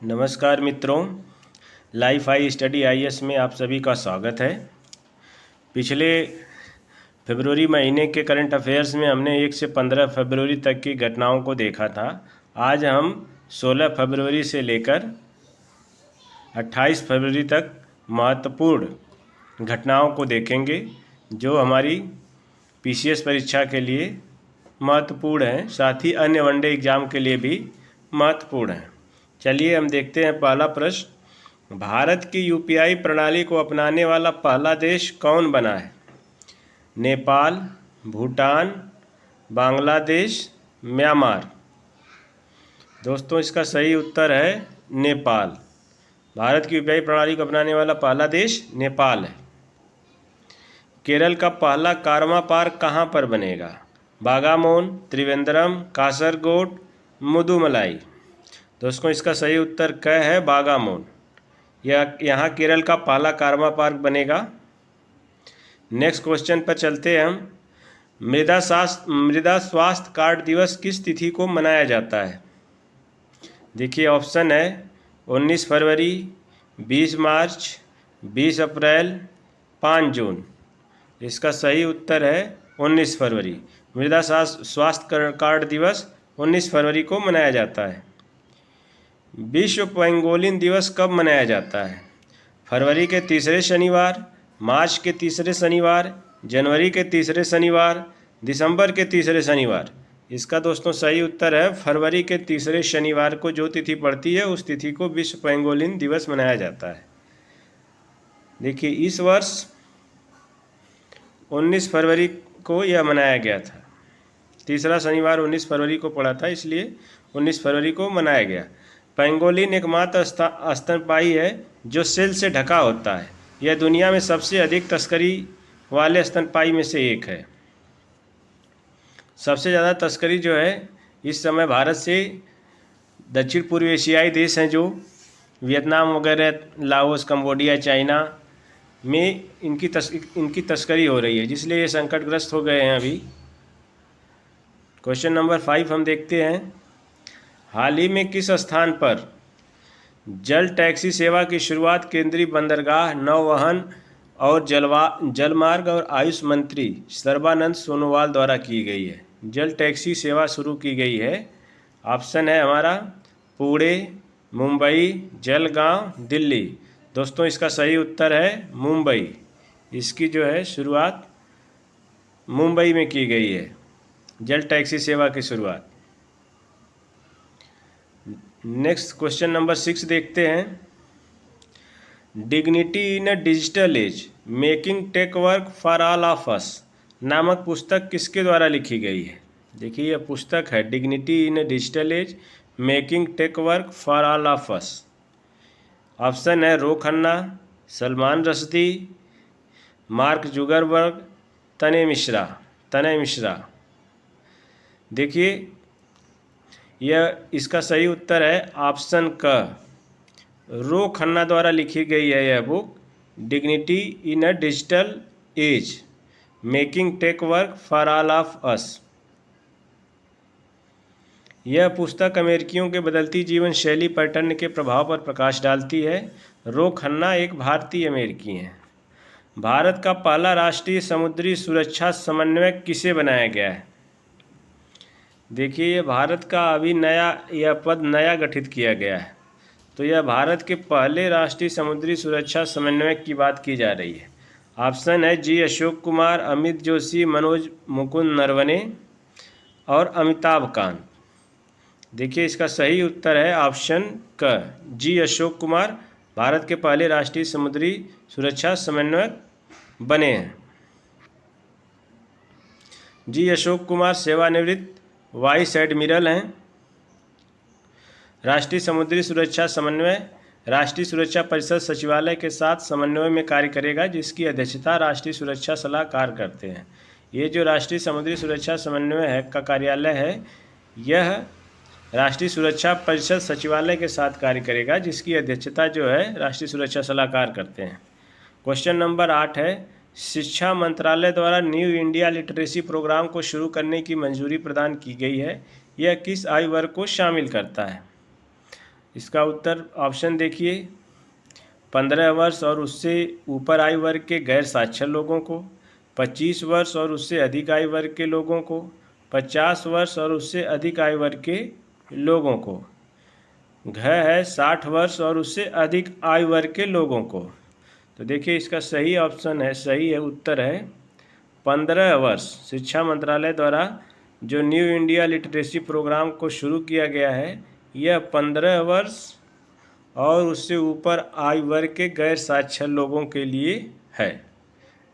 नमस्कार मित्रों, life I study IAS में आप सभी का स्वागत है। पिछले फरवरी महीने के करंट अफेयर्स में हमने 1 से 15 फरवरी तक की घटनाओं को देखा था। आज हम 16 फरवरी से लेकर 28 फरवरी तक महत्वपूर्ण घटनाओं को देखेंगे जो हमारी पीसीएस परीक्षा के लिए महत्वपूर्ण हैं, साथ ही अन्य वनडे एग्ज़ाम के लिए भी महत्वपूर्ण हैं। चलिए हम देखते हैं पहला प्रश्न। भारत की यूपीआई प्रणाली को अपनाने वाला पहला देश कौन बना है? नेपाल, भूटान, बांग्लादेश, म्यांमार। दोस्तों इसका सही उत्तर है नेपाल। भारत की यूपीआई प्रणाली को अपनाने वाला पहला देश नेपाल है। केरल का पहला कारमा पार्क कहाँ पर बनेगा? बागामोन, त्रिवेंद्रम, कासरगोड, मुदुमलाई। दोस्तों इसका सही उत्तर क है बागामोन। यहाँ केरल का पहला कारमा पार्क बनेगा। नेक्स्ट क्वेश्चन पर चलते हैं हम। मृदा स्वास्थ्य कार्ड दिवस किस तिथि को मनाया जाता है? देखिए ऑप्शन है 19 फरवरी, 20 मार्च, 20 अप्रैल, 5 जून। इसका सही उत्तर है 19 फरवरी। मृदा स्वास्थ्य कार्ड दिवस 19 फरवरी को मनाया जाता है। विश्व पेंगोलिन दिवस कब मनाया जाता है? फरवरी के तीसरे शनिवार, मार्च के तीसरे शनिवार, जनवरी के तीसरे शनिवार, दिसंबर के तीसरे शनिवार। इसका दोस्तों सही उत्तर है फरवरी के तीसरे शनिवार को जो तिथि पड़ती है उस तिथि को विश्व पेंगोलिन दिवस मनाया जाता है। देखिए इस वर्ष 19 फरवरी को यह मनाया गया था। तीसरा शनिवार 19 फरवरी को पड़ा था, इसलिए 19 फरवरी को मनाया गया। पेंगोलिन एकमात्र स्तनपायी है जो सेल से ढका होता है। यह दुनिया में सबसे अधिक तस्करी वाले स्तनपायी में से एक है। सबसे ज़्यादा तस्करी जो है इस समय भारत से दक्षिण पूर्व एशियाई देश हैं जो वियतनाम वगैरह, लाओस, कंबोडिया, चाइना में इनकी तस्करी हो रही है, जिसलिए ये संकटग्रस्त हो गए हैं अभी। क्वेश्चन नंबर 5 हम देखते हैं। हाल ही में किस स्थान पर जल टैक्सी सेवा की शुरुआत केंद्रीय बंदरगाह, नौवहन और जलमार्ग और आयुष मंत्री सर्बानंद सोनोवाल द्वारा की गई है? जल टैक्सी सेवा शुरू की गई है। ऑप्शन है हमारा पुणे, मुंबई, जलगांव, दिल्ली। दोस्तों इसका सही उत्तर है मुंबई। इसकी जो है शुरुआत मुंबई में की गई है, जल टैक्सी सेवा की शुरुआत। नेक्स्ट क्वेश्चन नंबर 6 देखते हैं। Dignity in a digital age, making tech work for all of us नामक पुस्तक किसके द्वारा लिखी गई है? देखिए यह पुस्तक है dignity in a digital age, making tech work for all of us. Option है रो खन्ना, सलमान रश्दी, मार्क जुगरबर्ग, तनय मिश्रा। देखिए यह इसका सही उत्तर है ऑप्शन क, रो खन्ना द्वारा लिखी गई है यह book, dignity in a digital age, making tech work for all of us. यह पुस्तक अमेरिकियों के बदलती जीवन शैली पैटर्न के प्रभाव पर प्रकाश डालती है। रो खन्ना एक भारतीय अमेरिकी हैं। भारत का पहला राष्ट्रीय समुद्री सुरक्षा समन्वयक किसे बनाया गया है? देखिए ये भारत का अभी यह पद नया गठित किया गया है, तो यह भारत के पहले राष्ट्रीय समुद्री सुरक्षा समन्वयक की बात की जा रही है। ऑप्शन है जी अशोक कुमार, अमित जोशी, मनोज मुकुंद नरवणे और अमिताभ कांत। देखिए इसका सही उत्तर है ऑप्शन क, जी अशोक कुमार भारत के पहले राष्ट्रीय समुद्री सुरक्षा समन्वयक बने हैं। जी अशोक कुमार सेवानिवृत्त वाइस एडमिरल हैं। राष्ट्रीय समुद्री सुरक्षा समन्वय राष्ट्रीय सुरक्षा परिषद सचिवालय के साथ समन्वय में कार्य करेगा, जिसकी अध्यक्षता राष्ट्रीय सुरक्षा सलाहकार करते हैं। ये जो राष्ट्रीय समुद्री सुरक्षा समन्वय है का कार्यालय है, यह राष्ट्रीय सुरक्षा परिषद सचिवालय के साथ कार्य करेगा, जिसकी अध्यक्षता जो है राष्ट्रीय सुरक्षा सलाहकार करते हैं। क्वेश्चन नंबर 8 है। शिक्षा मंत्रालय द्वारा न्यू इंडिया लिटरेसी प्रोग्राम को शुरू करने की मंजूरी प्रदान की गई है। यह किस आयु वर्ग को शामिल करता है? इसका उत्तर ऑप्शन देखिए, 15 वर्ष और उससे ऊपर आयु वर्ग के गैर साक्षर लोगों को, 25 वर्ष और उससे अधिक आयु वर्ग के लोगों को, 50 वर्ष और उससे अधिक आयु वर्ग के लोगों को। घ है 60 वर्ष और उससे अधिक आयु वर्ग के लोगों को। तो देखिए इसका सही ऑप्शन है, सही है, उत्तर है 15 वर्ष। शिक्षा मंत्रालय द्वारा जो न्यू इंडिया लिटरेसी प्रोग्राम को शुरू किया गया है, यह 15 वर्ष और उससे ऊपर आयु वर्ग के गैर साक्षर लोगों के लिए है,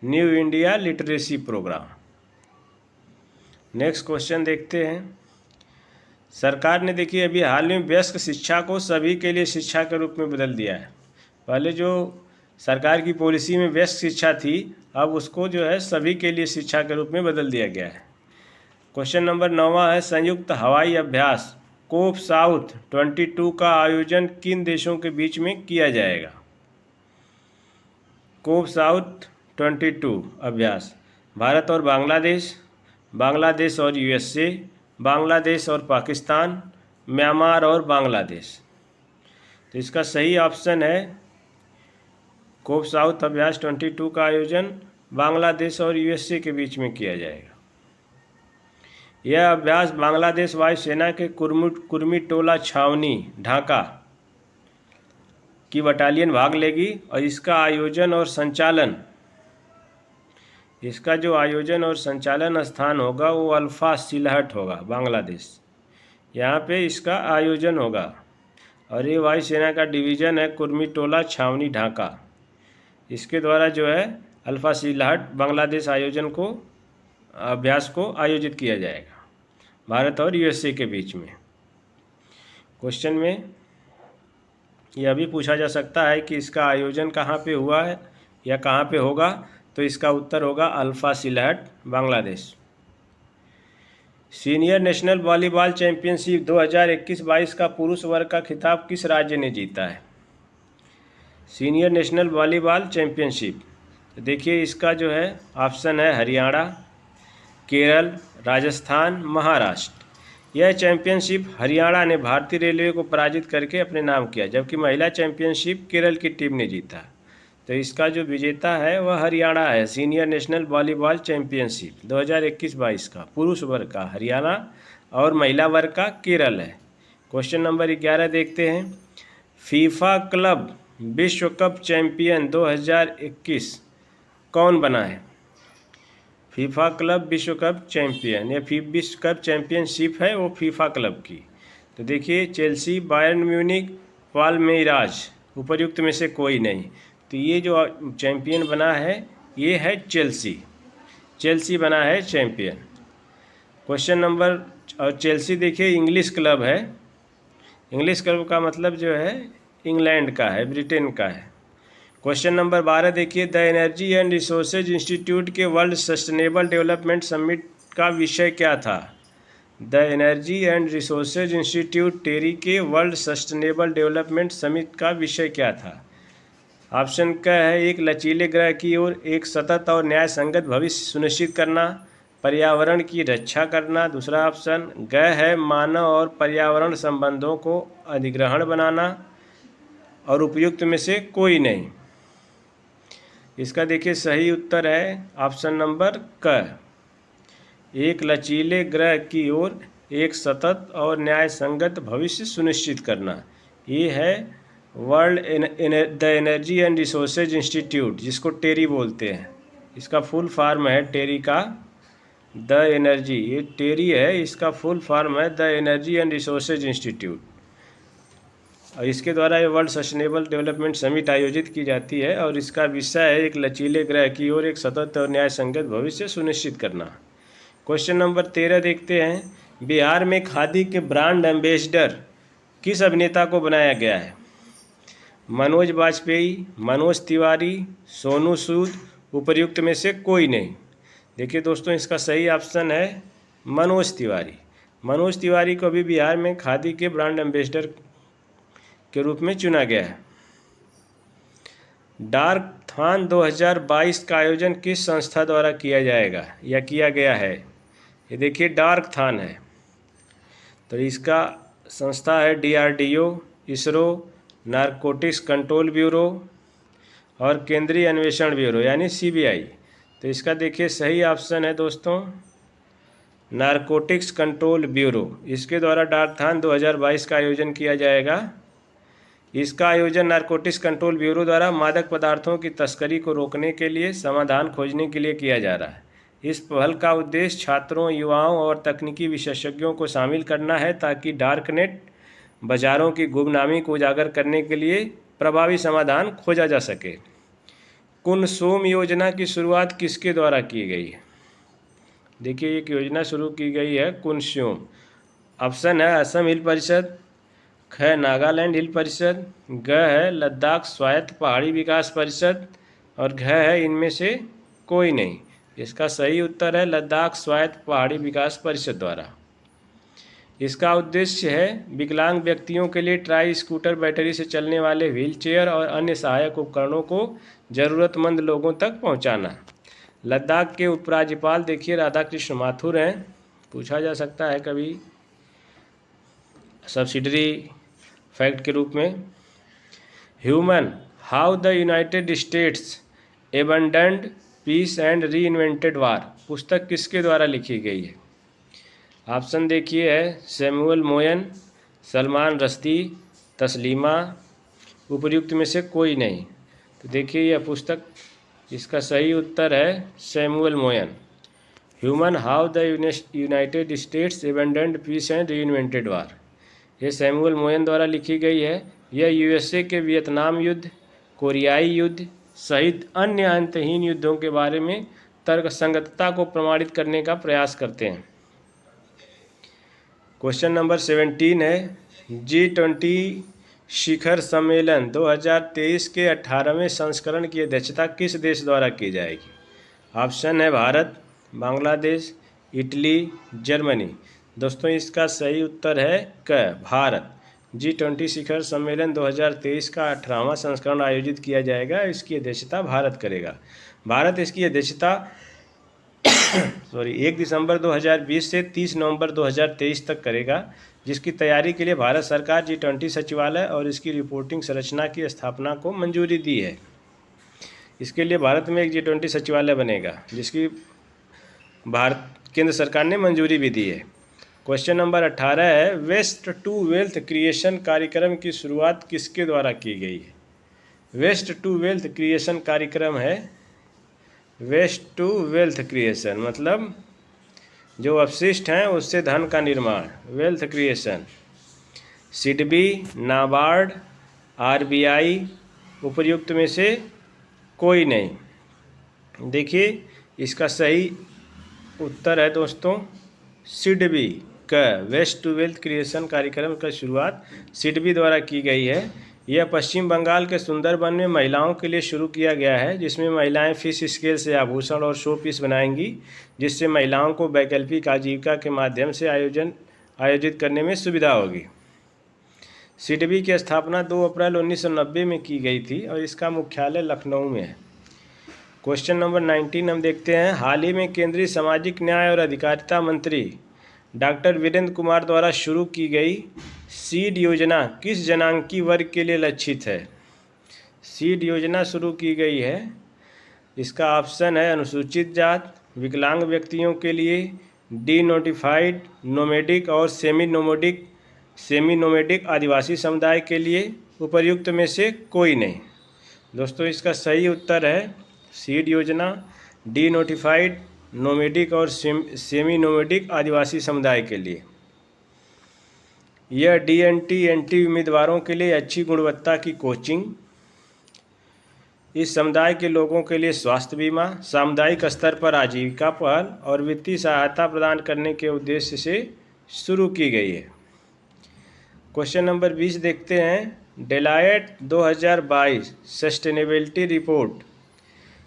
new India literacy program. Next question देखते हैं। सरकार ने देखिए अभी हाल में वयस्क शिक्षा को सभी के लिए शिक्षा के रूप में बदल दिया है। पहले जो सरकार की पॉलिसी में वयस्क शिक्षा थी, अब उसको जो है सभी के लिए शिक्षा के रूप में बदल दिया गया है। क्वेश्चन नंबर 9 है, संयुक्त हवाई अभ्यास कोप साउथ 22 का आयोजन किन देशों के बीच में किया जाएगा? कोप साउथ 22 अभ्यास भारत और बांग्लादेश, बांग्लादेश और यूएसए, बांग्लादेश और पाकिस्तान, म्यांमार और बांग्लादेश। तो इसका सही ऑप्शन है कोप साउथ अभ्यास 22 का आयोजन बांग्लादेश और यूएसए के बीच में किया जाएगा। यह अभ्यास बांग्लादेश वायुसेना के कुर्मिटोला छावनी ढाका की बटालियन भाग लेगी और इसका जो आयोजन और संचालन स्थान होगा वो अल्फा सिलहट होगा, बांग्लादेश। यहाँ पे इसका आयोजन होगा और ये वायुसेना का डिवीज़न है कुर्मिटोला छावनी ढाका। इसके द्वारा जो है अल्फा सिलहट बांग्लादेश अभ्यास को आयोजित किया जाएगा भारत और यूएसए के बीच में। क्वेश्चन में यह भी पूछा जा सकता है कि इसका आयोजन कहाँ पे हुआ है या कहाँ पे होगा, तो इसका उत्तर होगा alpha Sylhet, Bangladesh. Senior national volleyball championship 2021-22 का पुरुष वर्ग का खिताब किस राज्य ने जीता है? सीनियर नेशनल वॉलीबॉल चैंपियनशिप, तो देखिए इसका जो है ऑप्शन है हरियाणा, केरल, राजस्थान, महाराष्ट्र। यह चैंपियनशिप हरियाणा ने भारतीय रेलवे को पराजित करके अपने नाम किया, जबकि महिला चैंपियनशिप केरल की टीम ने जीता। तो इसका जो विजेता है वह हरियाणा है। सीनियर नेशनल वॉलीबॉल चैंपियनशिप 2021-22 का पुरुष वर्ग का हरियाणा और महिला वर्ग का केरल है। क्वेश्चन नंबर 11 देखते हैं। फीफा क्लब विश्व कप चैंपियन 2021 कौन बना है? फीफा क्लब विश्व कप चैंपियन या विश्व कप चैंपियनशिप है वो फीफा क्लब की। तो देखिए चेल्सी, बायर्न म्यूनिख, पाल्मेइरास, उपर्युक्त में से कोई नहीं। तो ये जो चैंपियन बना है ये है चेल्सी बना है चैंपियन। क्वेश्चन नंबर, और चेल्सी देखिए इंग्लिश क्लब है। इंग्लिश क्लब का मतलब जो है इंग्लैंड का है, ब्रिटेन का है। क्वेश्चन नंबर 12 देखिए, the energy and resources institute के वर्ल्ड सस्टेनेबल डेवलपमेंट समिट का विषय क्या था? The energy and resources institute TERI के वर्ल्ड सस्टेनेबल डेवलपमेंट समिट का विषय क्या था? ऑप्शन क है, एक लचीले ग्रह की ओर एक सतत और न्याय संगत भविष्य सुनिश्चित करना, पर्यावरण की रक्षा करना। दूसरा ऑप्शन ग है, मानव और पर्यावरण संबंधों को अधिग्रहण बनाना, और उपयुक्त में से कोई नहीं। इसका देखिए सही उत्तर है ऑप्शन नंबर क, एक लचीले ग्रह की ओर एक सतत और न्याय संगत भविष्य सुनिश्चित करना। ये है world the energy and resources institute, जिसको टेरी बोलते हैं। इसका फुल फॉर्म है टेरी का द एनर्जी, ये टेरी है, इसका फुल फॉर्म है the energy and resources institute. और इसके द्वारा ये वर्ल्ड सस्टेनेबल डेवलपमेंट समिट आयोजित की जाती है और इसका विषय है एक लचीले ग्रह की ओर एक सतत और न्याय संगत भविष्य सुनिश्चित करना। क्वेश्चन नंबर 13 देखते हैं। बिहार में खादी के ब्रांड एम्बेसडर किस अभिनेता को बनाया गया है? मनोज वाजपेयी, मनोज तिवारी, सोनू सूद, उपर्युक्त में से कोई नहीं। देखिए दोस्तों इसका सही ऑप्शन है मनोज तिवारी। मनोज तिवारी को भी बिहार में खादी के ब्रांड एम्बेसडर के रूप में चुना गया है। डार्कथॉन 2022 का आयोजन किस संस्था द्वारा किया जाएगा या किया गया है? ये देखिए डार्कथॉन है, तो इसका संस्था है DRDO, ISRO, narcotics control bureau और केंद्रीय अन्वेषण ब्यूरो यानी सीबीआई। तो इसका देखिए सही ऑप्शन है दोस्तों नारकोटिक्स कंट्रोल ब्यूरो। इसके द्वारा डाकथान 2022 का आयोजन किया जाएगा। इसका आयोजन नारकोटिक्स कंट्रोल ब्यूरो द्वारा मादक पदार्थों की तस्करी को रोकने के लिए समाधान खोजने के लिए किया जा रहा है। इस पहल का उद्देश्य छात्रों, युवाओं और तकनीकी विशेषज्ञों को शामिल करना है ताकि डार्कनेट बाजारों की गुमनामी को उजागर करने के लिए प्रभावी समाधान खोजा जा सके। कुनसोम योजना की शुरुआत किसके द्वारा की गई है? देखिए एक योजना शुरू की गई है कुनसोम। ऑप्शन है असम हिल परिषद, ख है नागालैंड हिल परिषद, ग है लद्दाख स्वायत्त पहाड़ी विकास परिषद और घ है इनमें से कोई नहीं। इसका सही उत्तर है लद्दाख स्वायत्त पहाड़ी विकास परिषद द्वारा। इसका उद्देश्य है विकलांग व्यक्तियों के लिए ट्राई स्कूटर, बैटरी से चलने वाले व्हीलचेयर और अन्य सहायक उपकरणों को ज़रूरतमंद लोगों तक पहुंचाना। लद्दाख के उपराज्यपाल देखिए राधाकृष्ण माथुर हैं। पूछा जा सकता है कभी सब्सिडरी फैक्ट के रूप में। Humane how the United States abandoned peace and reinvented war पुस्तक किसके द्वारा लिखी गई है? ऑप्शन देखिए है सैमुअल मोयन, सलमान रश्दी, तस्लीमा, उपर्युक्त में से कोई नहीं। तो देखिए यह पुस्तक, इसका सही उत्तर है Samuel Moyn. Humane how the United States abandoned peace and reinvented war, यह सैमुअल मोयन द्वारा लिखी गई है। यह यूएसए के वियतनाम युद्ध, कोरियाई युद्ध सहित अन्य अंतहीन युद्धों के बारे में तर्कसंगतता को प्रमाणित करने का प्रयास करते हैं। क्वेश्चन नंबर 17 है G20 शिखर सम्मेलन 2023 के 18वें संस्करण की अध्यक्षता किस देश द्वारा की जाएगी? ऑप्शन है भारत, बांग्लादेश, इटली, जर्मनी। दोस्तों इसका सही उत्तर है क भारत। G20 शिखर सम्मेलन 2023 का 18वां संस्करण आयोजित किया जाएगा। इसकी अध्यक्षता भारत करेगा। भारत इसकी अध्यक्षता 1 दिसंबर 2020 से 30 नवंबर 2023 तक करेगा, जिसकी तैयारी के लिए भारत सरकार G20 सचिवालय और इसकी रिपोर्टिंग संरचना की स्थापना को मंजूरी दी है। इसके लिए भारत में एक G20 सचिवालय बनेगा, जिसकी भारत केंद्र सरकार ने मंजूरी भी दी है। क्वेश्चन नंबर 18 है वेस्ट टू वेल्थ क्रिएशन कार्यक्रम की शुरुआत किसके द्वारा की गई है? वेस्ट टू वेल्थ क्रिएशन कार्यक्रम है वेस्ट टू वेल्थ क्रिएशन, मतलब जो अपशिष्ट हैं उससे धन का निर्माण, wealth creation. SIDBI, NABARD, RBI, उपर्युक्त में से कोई नहीं। देखिए इसका सही उत्तर है दोस्तों सिडबी का। वेस्ट टू वेल्थ क्रिएशन कार्यक्रम का शुरुआत सिडबी द्वारा की गई है। यह पश्चिम बंगाल के सुंदरबन में महिलाओं के लिए शुरू किया गया है, जिसमें महिलाएं फिश स्केल से आभूषण और शो पीस बनाएंगी, जिससे महिलाओं को वैकल्पिक आजीविका के माध्यम से आयोजित करने में सुविधा होगी। सिडबी की स्थापना 2 अप्रैल 1990 में की गई थी और इसका मुख्यालय लखनऊ में है। क्वेश्चन नंबर 19 हम देखते हैं हाल ही में केंद्रीय सामाजिक न्याय और अधिकारिता मंत्री डॉक्टर वीरेंद्र कुमार द्वारा शुरू की गई सीड योजना किस जनांकी वर्ग के लिए लक्षित है? सीड योजना शुरू की गई है, इसका ऑप्शन है अनुसूचित जात, विकलांग व्यक्तियों के लिए, डी नोटिफाइड, नोमेडिक और सेमी नोमेडिक आदिवासी समुदाय के लिए, उपर्युक्त में से कोई नहीं। दोस्तों इसका सही उत्तर है सीड योजना डी नोटिफाइड, नोमेडिक और सेमी नोमेडिक आदिवासी समुदाय के लिए। यह DNT-NT उम्मीदवारों के लिए अच्छी गुणवत्ता की कोचिंग, इस समुदाय के लोगों के लिए स्वास्थ्य बीमा, सामुदायिक स्तर पर आजीविका पहल और वित्तीय सहायता प्रदान करने के उद्देश्य से शुरू की गई है। क्वेश्चन नंबर 20 देखते हैं Deloitte 2022 sustainability report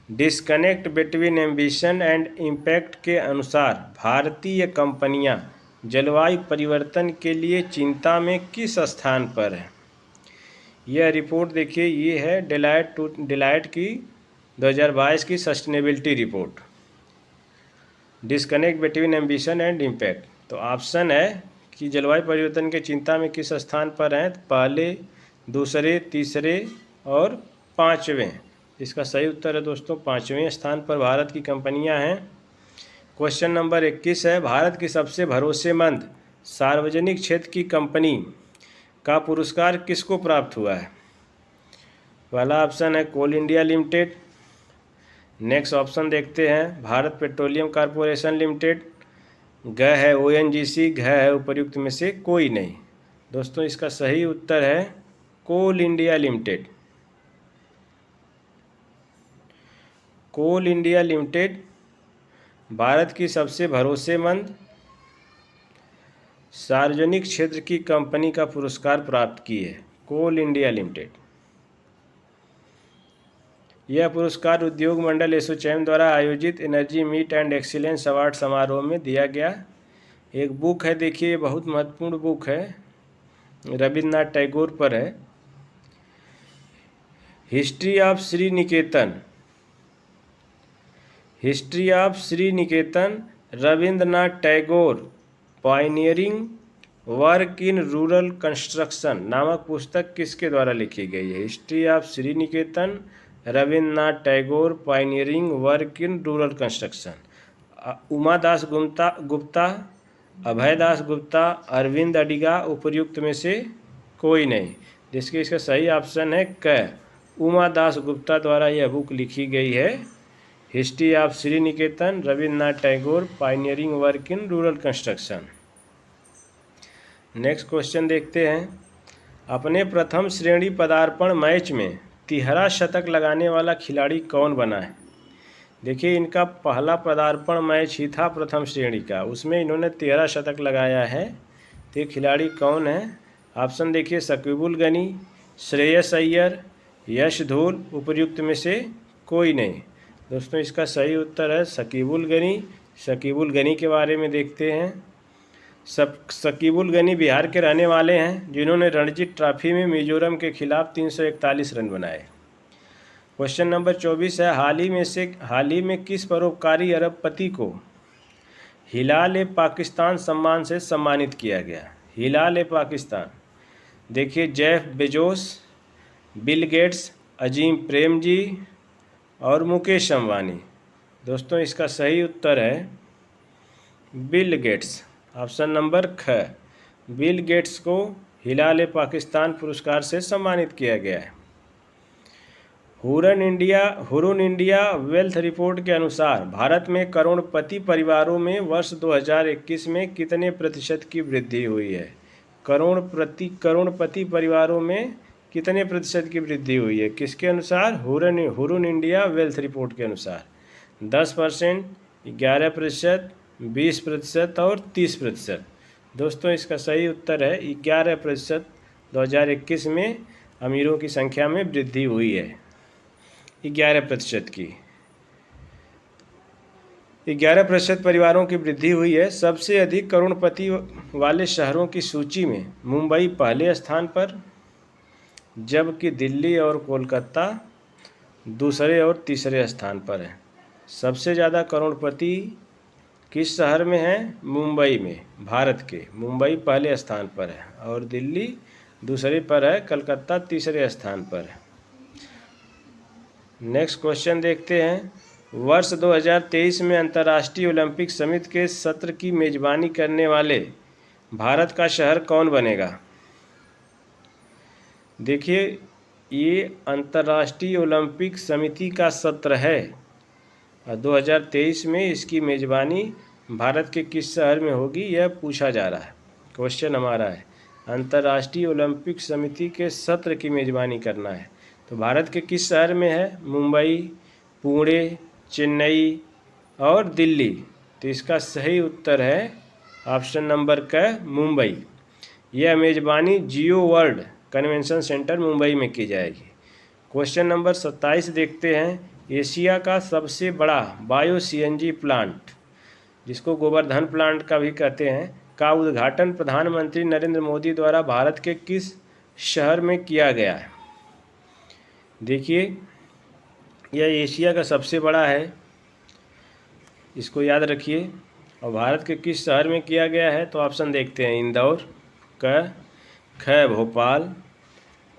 disconnect between ambition and impact के अनुसार भारतीय कंपनियां जलवायु परिवर्तन के लिए चिंता में किस स्थान पर है? यह रिपोर्ट देखिए ये है डेलॉयट की 2022 की sustainability report disconnect between ambition and impact. तो ऑप्शन है कि जलवायु परिवर्तन की चिंता में किस स्थान पर हैं? पहले, दूसरे, तीसरे और पाँचवें। इसका सही उत्तर है दोस्तों, पाँचवें स्थान पर भारत की कंपनियां हैं। क्वेश्चन नंबर 21 है, भारत की सबसे भरोसेमंद सार्वजनिक क्षेत्र की कंपनी का पुरस्कार किसको प्राप्त हुआ है? पहला ऑप्शन है कोल इंडिया लिमिटेड। नेक्स्ट ऑप्शन देखते हैं, भारत पेट्रोलियम कॉरपोरेशन लिमिटेड। घ है ONGC, घ है उपर्युक्त में से कोई नहीं। दोस्तों इसका सही उत्तर है कोल इंडिया लिमिटेड। कोल इंडिया लिमिटेड भारत की सबसे भरोसेमंद सार्वजनिक क्षेत्र की कंपनी का पुरस्कार प्राप्त की है, कोल इंडिया लिमिटेड। यह पुरस्कार उद्योग मंडल एसोचैम द्वारा आयोजित energy meet and excellence award समारोह में दिया गया। एक बुक है, देखिए बहुत महत्वपूर्ण बुक है, रविन्द्रनाथ टैगोर पर है, history of Sriniketan. History of Sriniketan, Rabindranath Tagore pioneering work in rural construction नामक पुस्तक किसके द्वारा लिखी गई है? History of Sriniketan, Rabindranath Tagore pioneering work in rural construction. Umadas Gupta, Abhaydas Gupta, Arvind Adiga, उपर्युक्त में से कोई नहीं। जिसके इसका सही ऑप्शन है क, उमादास गुप्ता द्वारा यह बुक लिखी गई है, history of Sriniketan, Rabindranath Tagore pioneering work in rural construction. Next question देखते हैं, अपने प्रथम श्रेणी पदार्पण मैच में तिहरा शतक लगाने वाला खिलाड़ी कौन बना है? देखिए इनका पहला पदार्पण मैच ही था प्रथम श्रेणी का, उसमें इन्होंने 13 शतक लगाया है। तो ये खिलाड़ी कौन है? ऑप्शन देखिए, शकीबुल गनी, श्रेयस अय्यर, यश धूल, उपर्युक्त में से कोई नहीं। दोस्तों इसका सही उत्तर है शकीबुल गनी। शकीबुल गनी के बारे में देखते हैं। शकीबुल गनी बिहार के रहने वाले हैं, जिन्होंने रणजी ट्रॉफी में मिजोरम के खिलाफ 341 रन बनाए। क्वेश्चन नंबर 24 है, हाल ही में किस परोपकारी अरबपति को हिलाल-ए-पाकिस्तान सम्मान से सम्मानित किया गया? हिलाल-ए-पाकिस्तान, देखिए Jeff Bezos, Bill Gates, Azim Premji और मुकेश अंबानी। दोस्तों इसका सही उत्तर है बिल गेट्स, ऑप्शन नंबर ख। बिल गेट्स को हिलाल-ए-पाकिस्तान पुरस्कार से सम्मानित किया गया है। हुरुन इंडिया वेल्थ रिपोर्ट के अनुसार भारत में करोड़पति परिवारों में वर्ष 2021 में कितने प्रतिशत की वृद्धि हुई है? करोड़पति परिवारों में कितने प्रतिशत की वृद्धि हुई है? किसके अनुसार? हुरुन इंडिया वेल्थ रिपोर्ट के अनुसार 10%, 11%, 20% और 30%। दोस्तों इसका सही उत्तर है 11%। 2021 में अमीरों की संख्या में वृद्धि हुई है 11% की। 11% परिवारों की वृद्धि हुई है। सबसे अधिक करोड़पति वाले शहरों की सूची में मुंबई पहले स्थान पर, जबकि दिल्ली और कोलकाता दूसरे और तीसरे स्थान पर है। सबसे ज़्यादा करोड़पति किस शहर में है? मुंबई में। भारत के मुंबई पहले स्थान पर है और दिल्ली दूसरे पर है, कलकत्ता तीसरे स्थान पर है। नेक्स्ट क्वेश्चन देखते हैं, वर्ष 2023 में अंतर्राष्ट्रीय ओलंपिक समिति के सत्र की मेजबानी करने वाले भारत का शहर कौन बनेगा? देखिए ये अंतर्राष्ट्रीय ओलंपिक समिति का सत्र है और 2023 में इसकी मेज़बानी भारत के किस शहर में होगी, यह पूछा जा रहा है। क्वेश्चन हमारा है अंतर्राष्ट्रीय ओलंपिक समिति के सत्र की मेज़बानी करना है तो भारत के किस शहर में है? मुंबई, पुणे, चेन्नई और दिल्ली। तो इसका सही उत्तर है ऑप्शन नंबर क, मुंबई। यह मेज़बानी जियो वर्ल्ड कन्वेंशन सेंटर मुंबई में की जाएगी। क्वेश्चन नंबर 27 देखते हैं, एशिया का सबसे बड़ा बायो CNG प्लांट, जिसको गोवर्धन प्लांट का भी कहते हैं, का उद्घाटन प्रधानमंत्री नरेंद्र मोदी द्वारा भारत के किस शहर में किया गया है? देखिए यह एशिया का सबसे बड़ा है, इसको याद रखिए। और भारत के किस शहर में किया गया है? तो ऑप्शन देखते हैं, इंदौर, क, ख भोपाल,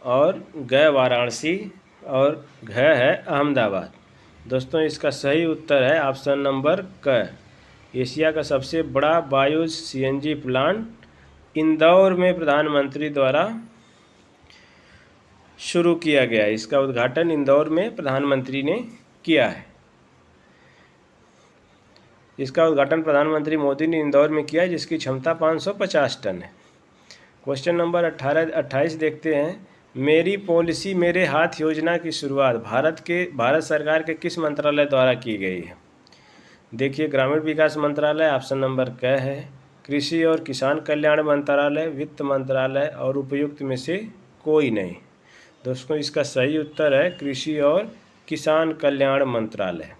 और ग वाराणसी, और घ है अहमदाबाद। दोस्तों इसका सही उत्तर है ऑप्शन नंबर क। एशिया का सबसे बड़ा बायो सीएनजी प्लांट इंदौर में प्रधानमंत्री द्वारा शुरू किया गया है। इसका उद्घाटन इंदौर में प्रधानमंत्री ने किया है। इसका उद्घाटन प्रधानमंत्री मोदी ने इंदौर में किया है, जिसकी क्षमता 550 टन है। क्वेश्चन नंबर 28 देखते हैं। मेरी पॉलिसी मेरे हाथ योजना की शुरुआत भारत सरकार के किस मंत्रालय द्वारा की गई है? देखिए, ग्रामीण विकास मंत्रालय ऑप्शन नंबर क है, कृषि और किसान कल्याण मंत्रालय, वित्त मंत्रालय, और उपयुक्त में से कोई नहीं। दोस्तों इसका सही उत्तर है कृषि और किसान कल्याण मंत्रालय।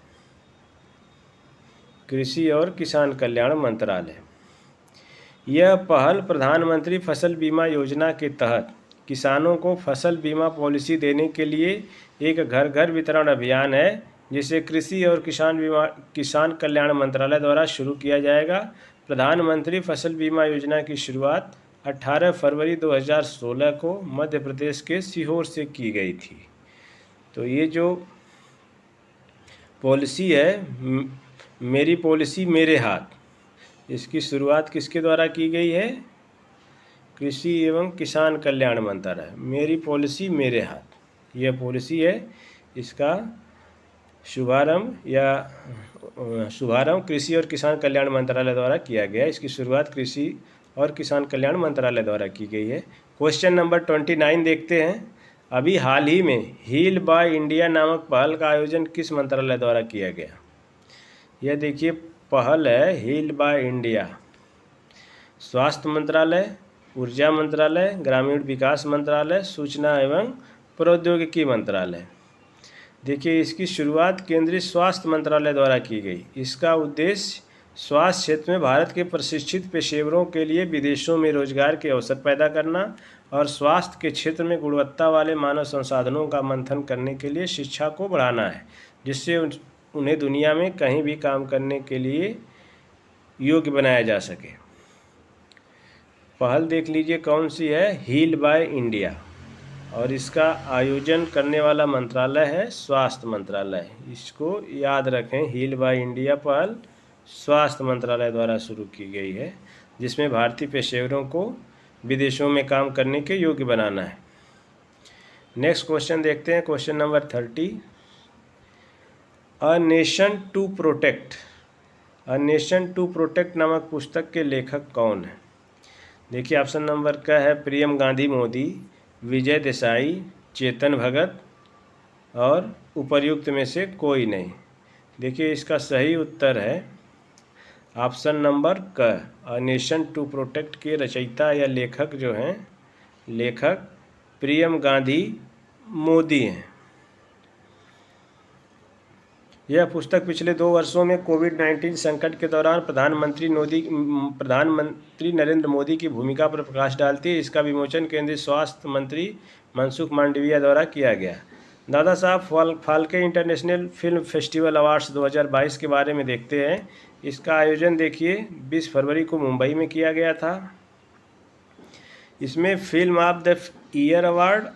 कृषि और किसान कल्याण मंत्रालय। यह पहल प्रधानमंत्री फसल बीमा योजना के तहत किसानों को फसल बीमा पॉलिसी देने के लिए एक घर घर वितरण अभियान है, जिसे कृषि और किसान कल्याण मंत्रालय द्वारा शुरू किया जाएगा। प्रधानमंत्री फसल बीमा योजना की शुरुआत 18 फरवरी 2016 को मध्य प्रदेश के सीहोर से की गई थी। तो ये जो पॉलिसी है, मेरी पॉलिसी मेरे हाथ, इसकी शुरुआत किसके द्वारा की गई है? कृषि एवं किसान कल्याण मंत्रालय। मेरी पॉलिसी मेरे हाथ, यह पॉलिसी है। इसका शुभारंभ कृषि और किसान कल्याण मंत्रालय द्वारा किया गया। इसकी शुरुआत कृषि और किसान कल्याण मंत्रालय द्वारा की गई है। क्वेश्चन नंबर 29 देखते हैं। अभी हाल ही में हील बाय इंडिया नामक पहल का आयोजन किस मंत्रालय द्वारा किया गया? यह देखिए पहल है हील बाय इंडिया। स्वास्थ्य मंत्रालय, ऊर्जा मंत्रालय, ग्रामीण विकास मंत्रालय, सूचना एवं प्रौद्योगिकी मंत्रालय। देखिए इसकी शुरुआत केंद्रीय स्वास्थ्य मंत्रालय द्वारा की गई। इसका उद्देश्य स्वास्थ्य क्षेत्र में भारत के प्रशिक्षित पेशेवरों के लिए विदेशों में रोजगार के अवसर पैदा करना और स्वास्थ्य के क्षेत्र में गुणवत्ता वाले मानव संसाधनों का मंथन करने के लिए शिक्षा को बढ़ाना है, जिससे उन्हें दुनिया में कहीं भी काम करने के लिए योग्य बनाया जा सके। पहल देख लीजिए कौन सी है, हील बाय इंडिया, और इसका आयोजन करने वाला मंत्रालय है स्वास्थ्य मंत्रालय। इसको याद रखें, हील बाय इंडिया पहल स्वास्थ्य मंत्रालय द्वारा शुरू की गई है, जिसमें भारतीय पेशेवरों को विदेशों में काम करने के योग्य बनाना है। नेक्स्ट क्वेश्चन देखते हैं, question number 30। A nation to protect नामक पुस्तक के लेखक कौन है? देखिए ऑप्शन नंबर का है प्रियम गांधी मोदी, विजय देसाई, चेतन भगत, और उपर्युक्त में से कोई नहीं। देखिए इसका सही उत्तर है ऑप्शन नंबर क। अ नेशन टू प्रोटेक्ट के रचयिता या लेखक जो हैं, लेखक प्रियम गांधी मोदी हैं। यह पुस्तक पिछले 2 वर्षों में कोविड-19 संकट के दौरान प्रधानमंत्री नरेंद्र मोदी की भूमिका पर प्रकाश डालती है। इसका विमोचन केंद्रीय स्वास्थ्य मंत्री मनसुख मांडविया द्वारा किया गया। Dada Saheb Phalke international film festival awards 2022 के बारे में देखते हैं। इसका आयोजन देखिए 20 फरवरी को मुंबई में किया गया था। इसमें film of the year award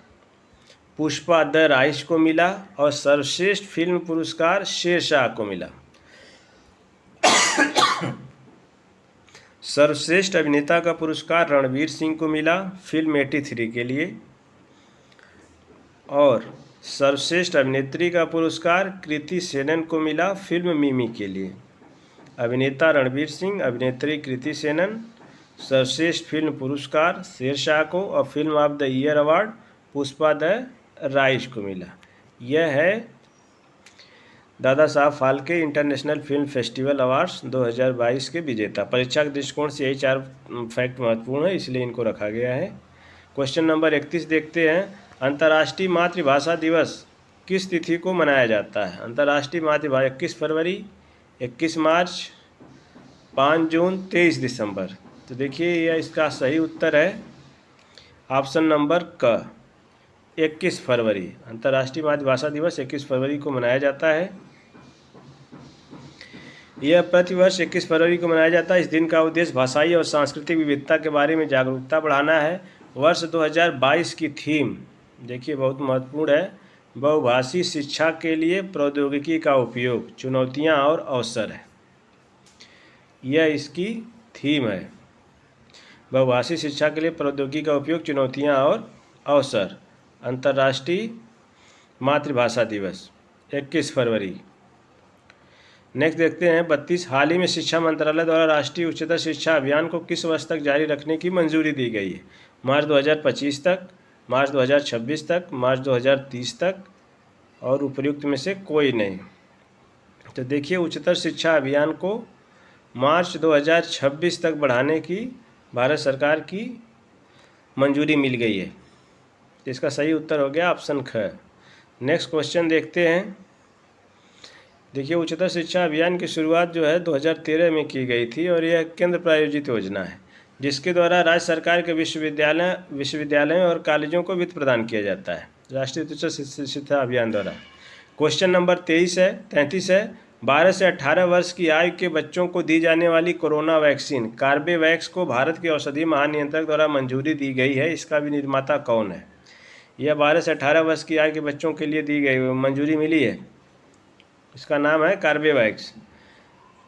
Pushpa the rise को मिला और सर्वश्रेष्ठ फिल्म पुरस्कार शेरशाह को मिला। सर्वश्रेष्ठ अभिनेता का पुरस्कार रणवीर सिंह को मिला फिल्म 83 के लिए, और सर्वश्रेष्ठ अभिनेत्री का पुरस्कार कृति सेनन को मिला फिल्म मिमी के लिए। अभिनेता रणवीर सिंह, अभिनेत्री कृति सेनन, सर्वश्रेष्ठ फिल्म पुरस्कार शेरशाह को, और film of the year award Pushpa the rise को मिला। यह है Dada Saheb Phalke international film festival awards 2022 के विजेता। परीक्षा के दृष्टिकोण से यही 4 फैक्ट महत्वपूर्ण है, इसलिए इनको रखा गया है। क्वेश्चन नंबर 31 देखते हैं। अंतर्राष्ट्रीय मातृभाषा दिवस किस तिथि को मनाया जाता है? अंतर्राष्ट्रीय मातृभाषा 21 फरवरी, 21 मार्च, 5 जून, 23 दिसंबर। तो देखिए यह इसका सही उत्तर है ऑप्शन नंबर क, 21 फरवरी। अंतर्राष्ट्रीय मातृभाषा दिवस 21 फरवरी को मनाया जाता है। यह प्रतिवर्ष 21 फरवरी को मनाया जाता है। इस दिन का उद्देश्य भाषाई और सांस्कृतिक विविधता के बारे में जागरूकता बढ़ाना है। वर्ष 2022 की थीम देखिए बहुत महत्वपूर्ण है, बहुभाषी शिक्षा के लिए प्रौद्योगिकी का उपयोग, चुनौतियां और अवसर है। यह इसकी थीम है, बहुभाषी शिक्षा के लिए प्रौद्योगिकी का उपयोग, चुनौतियां और अवसर। अंतर्राष्ट्रीय मातृभाषा दिवस 21 फरवरी। नेक्स्ट देखते हैं 32। हाल ही में शिक्षा मंत्रालय द्वारा राष्ट्रीय उच्चतर शिक्षा अभियान को किस वर्ष तक जारी रखने की मंजूरी दी गई है? मार्च 2025 तक, मार्च 2026 तक, मार्च 2030 तक और उपयुक्त में से कोई नहीं। तो देखिए उच्चतर शिक्षा अभियान को मार्च 2026 तक बढ़ाने की भारत सरकार की मंजूरी मिल गई है। तो इसका सही उत्तर हो गया ऑप्शन ख। नेक्स्ट क्वेश्चन देखते हैं। देखिए उच्चतर शिक्षा अभियान की शुरुआत जो है 2013 में की गई थी और यह केंद्र प्रायोजित योजना है जिसके द्वारा राज्य सरकार के विश्वविद्यालयों और कॉलेजों को वित्त प्रदान किया जाता है राष्ट्रीय उच्चतर शिक्षा अभियान द्वारा। क्वेश्चन नंबर 33 है 12 से 18 वर्ष की आयु के बच्चों को दी जाने वाली कोरोना वैक्सीन कार्बेवैक्स को भारत के औषधि महानियंत्रक द्वारा मंजूरी दी गई है। इसका भी निर्माता कौन है? यह 12 से 18 वर्ष की आयु के बच्चों के लिए दी गई मंजूरी मिली है। इसका नाम है कार्बेवैक्स।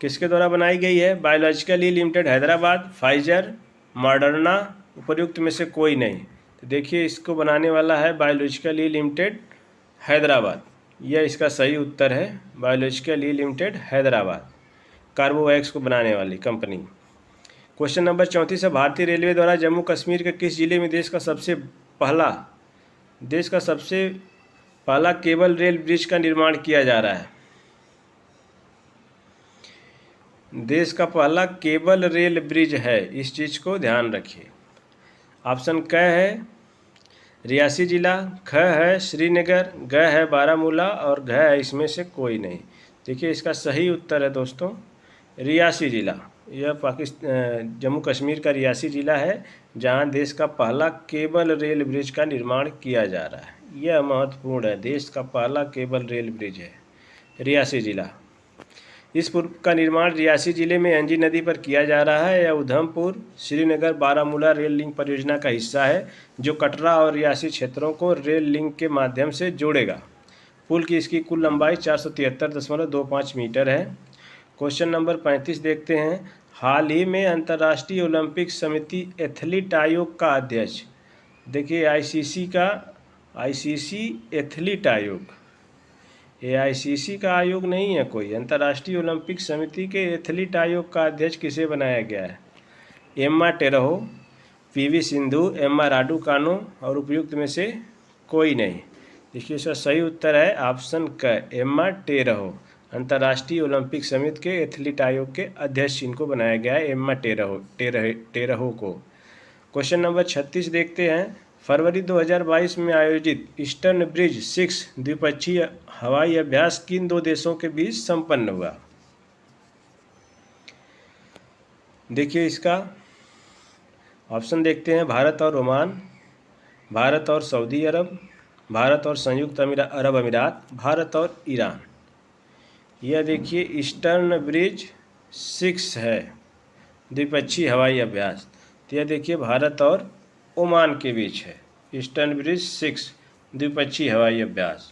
किसके द्वारा बनाई गई है? बायोलॉजिकल ई लिमिटेड हैदराबाद, फाइजर, मॉडर्ना, उपयुक्त में से कोई नहीं। तो देखिए इसको बनाने वाला है बायोलॉजिकल ई लिमिटेड हैदराबाद। यह इसका सही उत्तर है, बायोलॉजिकल ई लिमिटेड हैदराबाद कार्बोवैक्स को बनाने वाली कंपनी। क्वेश्चन नंबर 34 है भारतीय रेलवे द्वारा जम्मू कश्मीर के किस जिले में देश का सबसे पहला केबल रेल ब्रिज का निर्माण किया जा रहा है? देश का पहला केबल रेल ब्रिज है, इस चीज़ को ध्यान रखिए। ऑप्शन क है रियासी जिला, ख है श्रीनगर, ग है बारामूला और घ है इसमें से कोई नहीं। देखिए इसका सही उत्तर है दोस्तों रियासी जिला। यह जम्मू कश्मीर का रियासी जिला है जहां देश का पहला केबल रेल ब्रिज का निर्माण किया जा रहा है। यह महत्वपूर्ण है, देश का पहला केबल रेल ब्रिज है रियासी जिला। इस पुल का निर्माण रियासी जिले में एंजी नदी पर किया जा रहा है। यह उधमपुर श्रीनगर बारामूला रेल लिंक परियोजना का हिस्सा है जो कटरा और रियासी क्षेत्रों को रेल लिंक के माध्यम से जोड़ेगा। पुल की इसकी कुल लंबाई 473.25 मीटर है। क्वेश्चन नंबर 35 देखते हैं। हाल ही में अंतर्राष्ट्रीय ओलंपिक समिति एथलीट आयोग का अध्यक्ष, देखिए आईसीसी एथलीट आयोग, AICC का आयोग नहीं है कोई। अंतर्राष्ट्रीय ओलंपिक समिति के एथलीट आयोग का अध्यक्ष किसे बनाया गया है? एम्मा टेरहो, PV सिंधु, एम्मा राडुकानो और उपयुक्त में से कोई नहीं। देखिए इसका सही उत्तर है ऑप्शन क, एम्मा टेरहो। अंतर्राष्ट्रीय ओलंपिक समिति के एथलीट आयोग के अध्यक्ष इनको बनाया गया है, एम्मा टेरहो को। क्वेश्चन नंबर 36 देखते हैं। फरवरी 2022 में आयोजित ईस्टर्न ब्रिज 6 द्विपक्षीय हवाई अभ्यास किन दो देशों के बीच संपन्न हुआ? देखिए इसका ऑप्शन देखते हैं। भारत और ओमान, भारत और सऊदी अरब, भारत और संयुक्त अरब अमीरात, भारत और ईरान। यह देखिए ईस्टर्न ब्रिज 6 है द्विपक्षीय हवाई अभ्यास। तो यह देखिए भारत और ओमान के बीच है। ईस्टर्न ब्रिज 6 द्विपक्षीय हवाई अभ्यास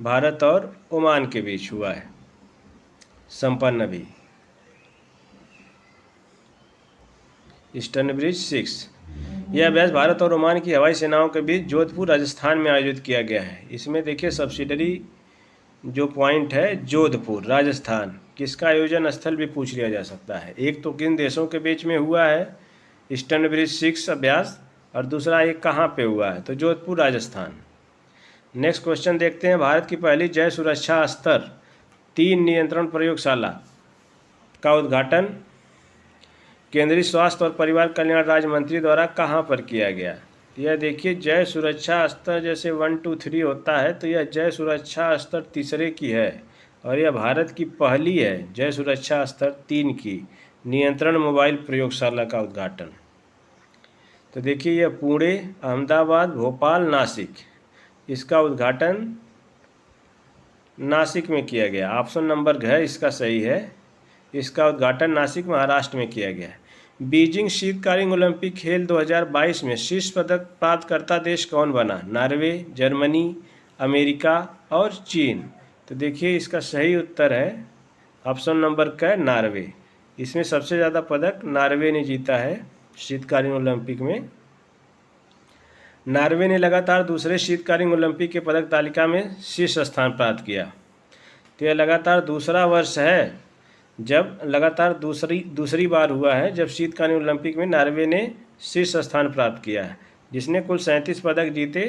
भारत और ओमान के बीच हुआ है संपन्न भी। ईस्टर्न ब्रिज 6 यह अभ्यास भारत और ओमान की हवाई सेनाओं के बीच जोधपुर राजस्थान में आयोजित किया गया है। इसमें देखिए सब्सिडरी जो पॉइंट है जोधपुर राजस्थान, किसका आयोजन स्थल भी पूछ लिया जा सकता है। एक तो किन देशों के बीच में हुआ है ईस्टर्न ब्रिज 6 अभ्यास और दूसरा एक कहाँ पे हुआ है, तो जोधपुर राजस्थान। नेक्स्ट क्वेश्चन देखते हैं। भारत की पहली जय सुरक्षा स्तर 3 नियंत्रण प्रयोगशाला का उद्घाटन केंद्रीय स्वास्थ्य और परिवार कल्याण राज्य मंत्री द्वारा कहाँ पर किया गया? यह देखिए जय सुरक्षा स्तर जैसे 1 2 3 होता है तो यह जय सुरक्षा स्तर 3 की है और यह भारत की पहली है जय सुरक्षा स्तर 3 की नियंत्रण मोबाइल प्रयोगशाला का उद्घाटन। तो देखिए यह पुणे, अहमदाबाद, भोपाल, नासिक, इसका उद्घाटन नासिक में किया गया। ऑप्शन नंबर घ इसका सही है। इसका उद्घाटन नासिक महाराष्ट्र में किया गया है। बीजिंग शीतकालीन ओलंपिक खेल 2022 में शीर्ष पदक प्राप्तकर्ता देश कौन बना? नॉर्वे, जर्मनी, अमेरिका और चीन। तो देखिए इसका सही उत्तर है ऑप्शन नंबर क, नॉर्वे। इसमें सबसे ज़्यादा पदक नॉर्वे ने जीता है शीतकालीन ओलंपिक में। नॉर्वे ने लगातार दूसरे शीतकालीन ओलंपिक के पदक तालिका में शीर्ष स्थान प्राप्त किया। तो यह लगातार दूसरा वर्ष है जब लगातार दूसरी बार हुआ है जब शीतकालीन ओलंपिक में नॉर्वे ने शीर्ष स्थान प्राप्त किया है, जिसने कुल 37 पदक जीते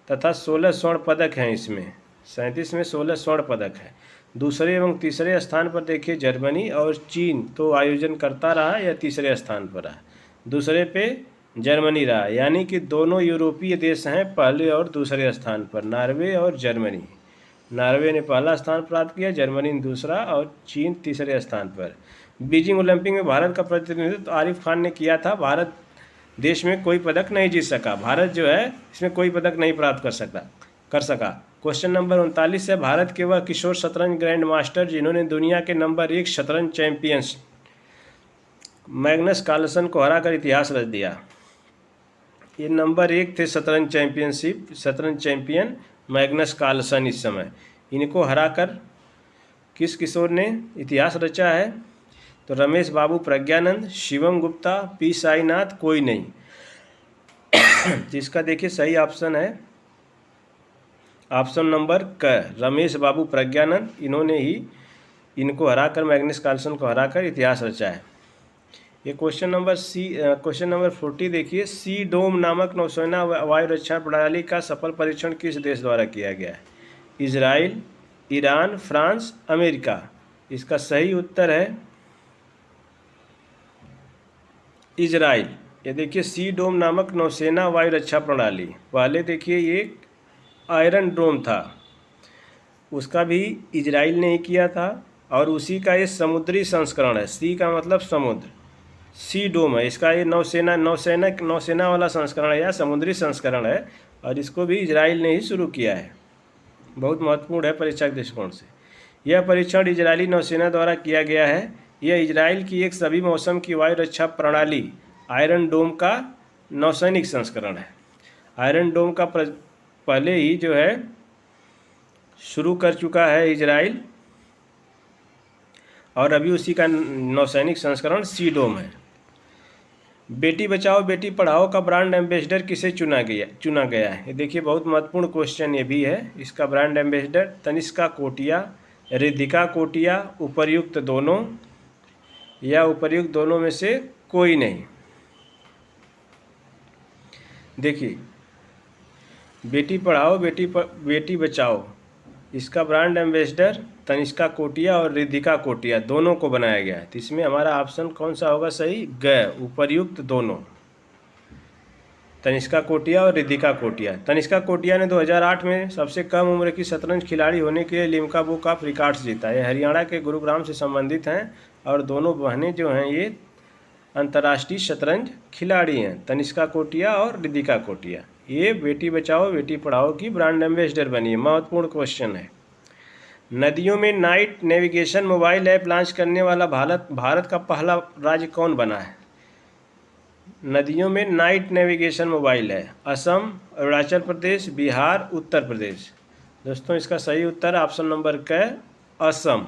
तथा 16 स्वर्ण पदक हैं। इसमें 37 में 16 स्वर्ण पदक है। दूसरे एवं तीसरे स्थान पर देखिए जर्मनी और चीन तो आयोजन करता रहा, या तीसरे स्थान पर रहा। दूसरे पे जर्मनी रहा, यानी कि दोनों यूरोपीय देश हैं पहले और दूसरे स्थान पर, नॉर्वे और जर्मनी। नॉर्वे ने पहला स्थान प्राप्त किया, जर्मनी ने दूसरा और चीन तीसरे स्थान पर। बीजिंग ओलंपिक में भारत का प्रतिनिधित्व आरिफ खान ने किया था। भारत देश में कोई पदक नहीं जीत सका। भारत जो है इसमें कोई पदक नहीं प्राप्त कर सका। क्वेश्चन नंबर 39 है, भारत के वह किशोर शतरंज ग्रैंड मास्टर जिन्होंने दुनिया के नंबर 1 शतरंज चैंपियंस मैग्नस कार्लसन को हराकर इतिहास रच दिया। ये नंबर 1 थे शतरंज चैंपियन मैग्नस कार्लसन। इस समय इनको हराकर किस किशोर ने इतिहास रचा है? तो रमेश बाबू प्रज्ञानंद, शिवम गुप्ता, पी साईनाथ, कोई नहीं। जिसका देखिए सही ऑप्शन है ऑप्शन नंबर क, रमेश बाबू प्रज्ञानंद। इन्होंने ही इनको हराकर, मैग्नस कार्लसन को हराकर इतिहास रचा है। ये क्वेश्चन नंबर 40 देखिए, सी डोम नामक नौसेना वायु रक्षा प्रणाली का सफल परीक्षण किस देश द्वारा किया गया है? Israel, Iran, France, America. इसका सही उत्तर है इजराइल। ये देखिए सी डोम नामक नौसेना वायु रक्षा प्रणाली, पहले देखिए ये आयरन डोम था, उसका भी इजराइल ने ही किया था, और उसी का ये समुद्री संस्करण है। सी का मतलब समुद्र, सी डोम है इसका। ये नौसेना वाला संस्करण है या समुद्री संस्करण है, और इसको भी इजराइल ने ही शुरू किया है। बहुत महत्वपूर्ण है परीक्षा के दृष्टिकोण से। यह परीक्षण इजरायली नौसेना द्वारा किया गया है। यह इजराइल की एक सभी मौसम की वायु रक्षा प्रणाली आयरन डोम का नौसैनिक संस्करण है। आयरन डोम का पहले ही जो है शुरू कर चुका है इजराइल, और अभी उसी का नौसैनिक संस्करण सी डोम है। बेटी बचाओ बेटी पढ़ाओ का ब्रांड एम्बेसडर किसे चुना गया है? ये देखिए बहुत महत्वपूर्ण क्वेश्चन ये भी है। इसका ब्रांड एम्बेसडर तनिष्का कोटिया, रिद्धिका कोटिया, उपर्युक्त दोनों, या उपर्युक्त दोनों में से कोई नहीं। देखिए बेटी पढ़ाओ बेटी बचाओ, इसका ब्रांड एम्बेसडर तनिष्का कोटिया और रिद्धिका कोटिया दोनों को बनाया गया है। तो इसमें हमारा ऑप्शन कौन सा होगा सही? ग, उपर्युक्त दोनों, तनिष्का कोटिया और रिद्धिका कोटिया। तनिष्का कोटिया ने 2008 में सबसे कम उम्र की शतरंज खिलाड़ी होने के लिए लिम्का बुक ऑफ रिकॉर्ड्स जीता। ये हरियाणा के गुरुग्राम से संबंधित हैं, और दोनों बहनें जो हैं ये अंतर्राष्ट्रीय शतरंज खिलाड़ी हैं, तनिष्का कोटिया और रिद्धिका कोटिया। ये बेटी बचाओ बेटी पढ़ाओ की ब्रांड एम्बेसडर बनी है। महत्वपूर्ण क्वेश्चन है। नदियों में night navigation mobile app launch करने वाला भारत का पहला राज्य कौन बना है? नदियों में नाइट नेविगेशन मोबाइल है असम, अरुणाचल प्रदेश, बिहार, उत्तर प्रदेश। दोस्तों इसका सही उत्तर ऑप्शन नंबर क, असम।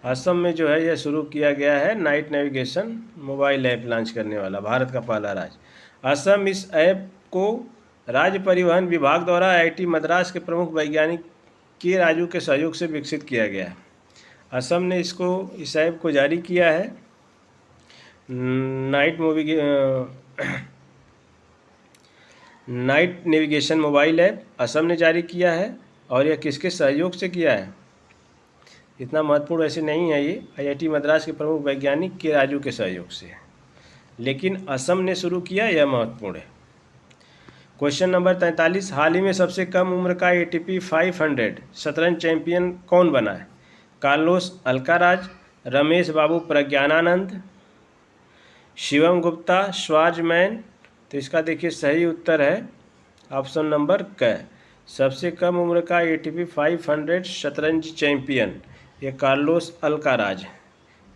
असम में जो है यह शुरू किया गया है night navigation mobile app launch करने वाला भारत का पहला राज्य असम। इस ऐप को राज्य परिवहन विभाग द्वारा IIT मद्रास के प्रमुख वैज्ञानिक के राजू के सहयोग से विकसित किया गया है। असम ने इस ऐप को जारी किया है। Night navigation mobile app Assam ने जारी किया है, और यह किसके सहयोग से किया है? इतना महत्वपूर्ण ऐसे नहीं है ये, IIT मद्रास के प्रमुख वैज्ञानिक के राजू के सहयोग से, लेकिन असम ने शुरू किया, यह महत्वपूर्ण है। क्वेश्चन नंबर 43, हाल ही में सबसे कम उम्र का ATP 500 शतरंज चैंपियन कौन बना है? कार्लोस अल्काराज, रमेश बाबू प्रज्ञानानंद, शिवम गुप्ता, श्वार्ज़मैन। तो इसका देखिए सही उत्तर है ऑप्शन नंबर क, सबसे कम उम्र का ATP 500 शतरंज चैंपियन ये कार्लोस अल्काराज।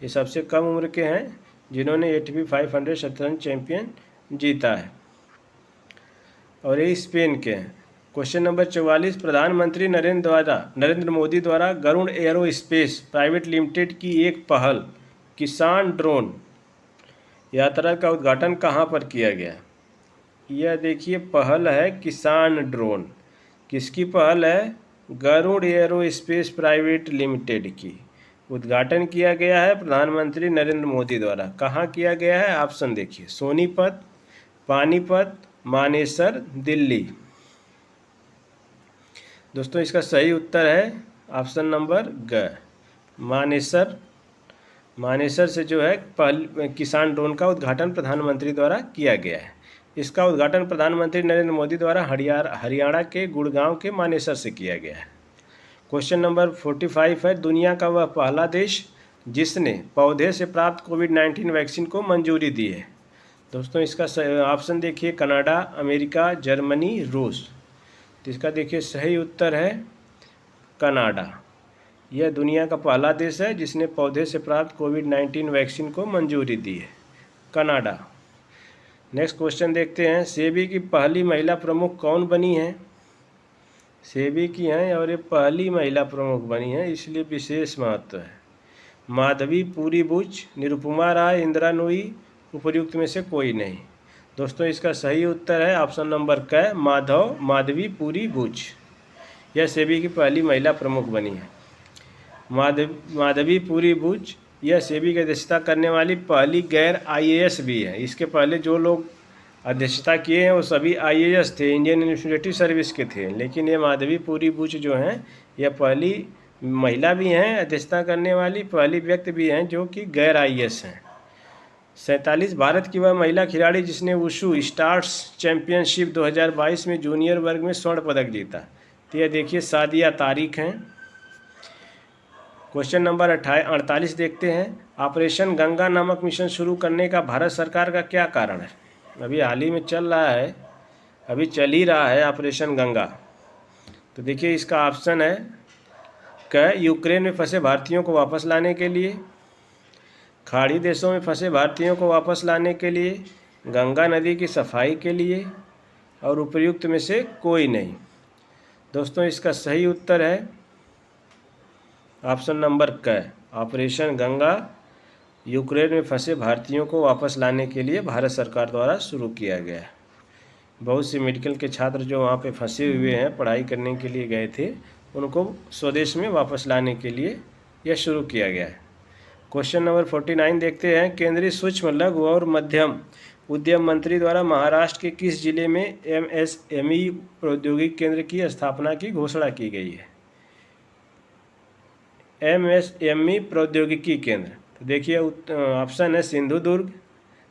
ये सबसे कम उम्र के हैं जिन्होंने ATP 500 शतरंज चैंपियन जीता है, और ये स्पेन के हैं। क्वेश्चन नंबर 44, प्रधानमंत्री नरेंद्र मोदी द्वारा Garud aerospace private limited की एक पहल किसान ड्रोन यात्रा का उद्घाटन कहाँ पर किया गया? यह देखिए पहल है किसान ड्रोन। किसकी पहल है? Garud aerospace private limited की। उद्घाटन किया गया है प्रधानमंत्री नरेंद्र मोदी द्वारा। कहाँ किया गया है? ऑप्शन देखिए, सोनीपत, पानीपत, मानेसर, दिल्ली। दोस्तों इसका सही उत्तर है ऑप्शन नंबर ग, मानेसर। मानेसर से जो है पहल किसान ड्रोन का उद्घाटन प्रधानमंत्री द्वारा किया गया है। इसका उद्घाटन प्रधानमंत्री नरेंद्र मोदी द्वारा हरियाणा के गुड़गांव के मानेसर से किया गया है। क्वेश्चन नंबर 45 है, दुनिया का वह पहला देश जिसने पौधे से प्राप्त कोविड-19 वैक्सीन को मंजूरी दी है? दोस्तों इसका ऑप्शन देखिए, कनाडा, अमेरिका, जर्मनी, रूस। तो इसका देखिए सही उत्तर है कनाडा। यह दुनिया का पहला देश है जिसने पौधे से प्राप्त कोविड-19 वैक्सीन को मंजूरी दी है, कनाडा। नेक्स्ट क्वेश्चन देखते हैं, सेबी की पहली महिला प्रमुख कौन बनी है? सेबी की हैं और ये पहली महिला प्रमुख बनी है, इसलिए विशेष महत्व है। माधवी पूरी बुच, निरुपमा राय, इंदिरा नूई, उपर्युक्त में से कोई नहीं। दोस्तों इसका सही उत्तर है ऑप्शन नंबर क, माधवी पूरी बुच। यह सेबी की पहली महिला प्रमुख बनी है। माधवी पूरी बुच यह सेबी की अध्यक्षता करने वाली पहली गैर IAS भी है। इसके पहले जो लोग अध्यक्षता किए हैं वो सभी IAS थे, इंडियन एडमिनिस्ट्रेटिव सर्विस के थे, लेकिन ये माधवी पूरी बुच जो हैं यह पहली महिला भी हैं अध्यक्षता करने वाली, पहली व्यक्ति भी हैं जो कि गैर IAS हैं। 47, भारत की वह महिला खिलाड़ी जिसने वुशु स्टार्स चैंपियनशिप 2022 में जूनियर वर्ग में स्वर्ण पदक जीता। तो यह देखिए सादिया तारिक हैं। क्वेश्चन नंबर 48 देखते हैं, ऑपरेशन गंगा नामक मिशन शुरू करने का भारत सरकार का क्या कारण है? अभी हाल ही में चल रहा है, अभी चल ही रहा है ऑपरेशन गंगा। तो देखिए इसका ऑप्शन है क, यूक्रेन में फंसे भारतीयों को वापस लाने के लिए, खाड़ी देशों में फंसे भारतीयों को वापस लाने के लिए, गंगा नदी की सफाई के लिए, और उपर्युक्त में से कोई नहीं। दोस्तों इसका सही उत्तर है ऑप्शन नंबर क, ऑपरेशन गंगा यूक्रेन में फंसे भारतीयों को वापस लाने के लिए भारत सरकार द्वारा शुरू किया गया है। बहुत से मेडिकल के छात्र जो वहाँ पे फंसे हुए हैं, पढ़ाई करने के लिए गए थे, उनको स्वदेश में वापस लाने के लिए यह शुरू किया गया है। क्वेश्चन नंबर 49 देखते हैं, केंद्रीय सूक्ष्म लघु और मध्यम उद्यम मंत्री द्वारा महाराष्ट्र के किस जिले में MSME प्रौद्योगिकी केंद्र की स्थापना की घोषणा की गई है? MSME प्रौद्योगिकी केंद्र, तो देखिए ऑप्शन है सिंधुदुर्ग,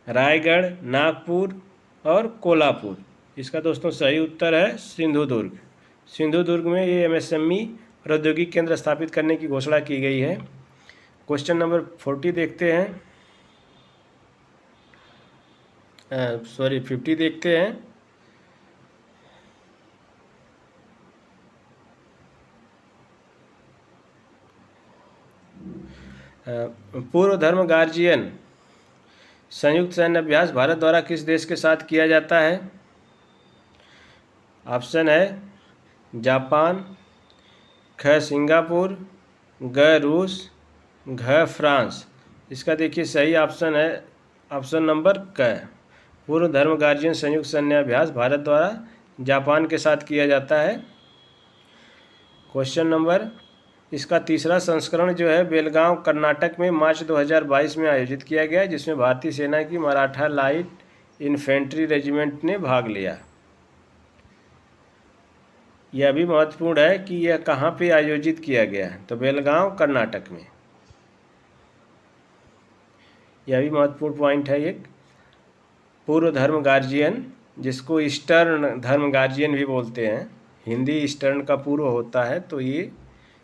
रायगढ़, नागपुर और कोल्हापुर। इसका दोस्तों सही उत्तर है सिंधुदुर्ग। सिंधुदुर्ग में ये MSME प्रौद्योगिकी केंद्र स्थापित करने की घोषणा की गई है। क्वेश्चन नंबर 50 देखते हैं, 50 देखते हैं। पूर्व धर्म गार्जियन संयुक्त सैन्य अभ्यास भारत द्वारा किस देश के साथ किया जाता है? ऑप्शन है जापान, ख सिंगापुर, ग रूस, घ फ्रांस। इसका देखिए सही ऑप्शन है ऑप्शन नंबर क, पूर्व धर्म गार्जियन संयुक्त सैन्य अभ्यास भारत द्वारा जापान के साथ किया जाता है। क्वेश्चन नंबर, इसका तीसरा संस्करण जो है बेलगांव कर्नाटक में मार्च 2022 में आयोजित किया गया, जिसमें भारतीय सेना की मराठा लाइट इन्फेंट्री रेजिमेंट ने भाग लिया। यह भी महत्वपूर्ण है कि यह कहाँ पे आयोजित किया गया है, तो बेलगांव कर्नाटक में। यह भी महत्वपूर्ण पॉइंट है एक। पूर्व धर्म गार्जियन, जिसको ईस्टर्न धर्म गार्जियन भी बोलते हैं, हिंदी ईस्टर्न का पूर्व होता है, तो ये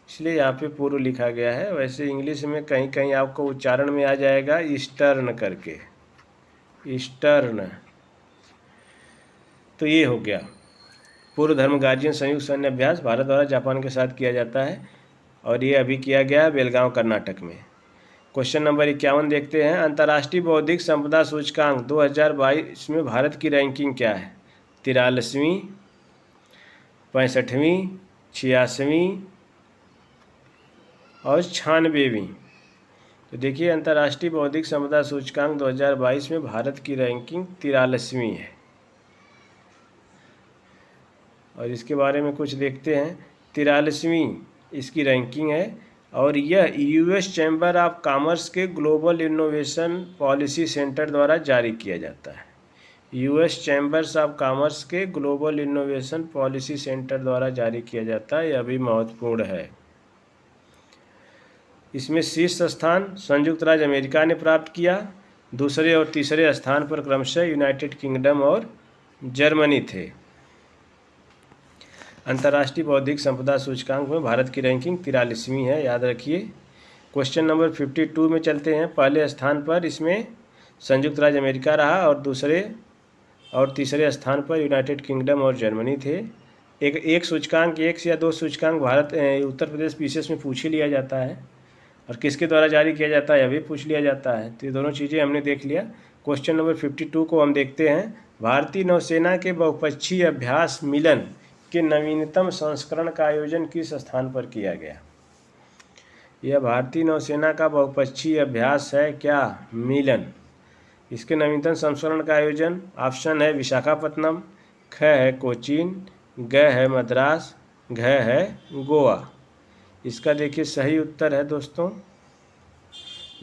इसलिए यहाँ पे पूर्व लिखा गया है। वैसे इंग्लिश में कहीं कहीं आपको उच्चारण में आ जाएगा ईस्टर्न करके, ईस्टर्न। तो ये हो गया, पूर्व धर्म गार्जियन संयुक्त सैन्य अभ्यास भारत द्वारा जापान के साथ किया जाता है, और ये अभी किया गया है बेलगांव कर्नाटक में। क्वेश्चन नंबर 51 देखते हैं। अंतर्राष्ट्रीय बौद्धिक संपदा सूचकांक 2022 में भारत की रैंकिंग क्या है? 43वीं, 65वीं, 86वीं और 96वीं। तो देखिए, अंतर्राष्ट्रीय बौद्धिक संपदा सूचकांक 2022 में भारत की रैंकिंग 43वीं है। और इसके बारे में कुछ देखते हैं। 43वीं इसकी रैंकिंग है और यह यूएस चैम्बर ऑफ कॉमर्स के ग्लोबल इनोवेशन पॉलिसी सेंटर द्वारा जारी किया जाता है। यूएस चैम्बर्स ऑफ कॉमर्स के ग्लोबल इनोवेशन पॉलिसी सेंटर द्वारा जारी किया जाता है। यह भी महत्वपूर्ण है। इसमें शीर्ष स्थान संयुक्त राज्य अमेरिका ने प्राप्त किया। दूसरे और तीसरे स्थान पर क्रमशः यूनाइटेड किंगडम और जर्मनी थे। अंतर्राष्ट्रीय बौद्धिक संपदा सूचकांक में भारत की रैंकिंग 43वीं है, याद रखिए। क्वेश्चन नंबर 52 में चलते हैं। पहले स्थान पर इसमें संयुक्त राज्य अमेरिका रहा और दूसरे और तीसरे स्थान पर यूनाइटेड किंगडम और जर्मनी थे। एक सूचकांक, एक या दो सूचकांक भारत उत्तर प्रदेश विशेष में पूछ ही लिया जाता है और किसके द्वारा जारी किया जाता है यह भी पूछ लिया जाता है। तो ये दोनों चीज़ें हमने देख लिया। क्वेश्चन नंबर 52 को हम देखते हैं। भारतीय नौसेना के बहुपक्षीय अभ्यास मिलन के नवीनतम संस्करण का आयोजन किस स्थान पर किया गया? यह भारतीय नौसेना का बहुपक्षीय अभ्यास है क्या? मिलन। इसके नवीनतम संस्करण का आयोजन ऑप्शन है विशाखापत्तनम, ख है कोचीन, ग है मद्रास, घ है गोवा। इसका देखिए सही उत्तर है दोस्तों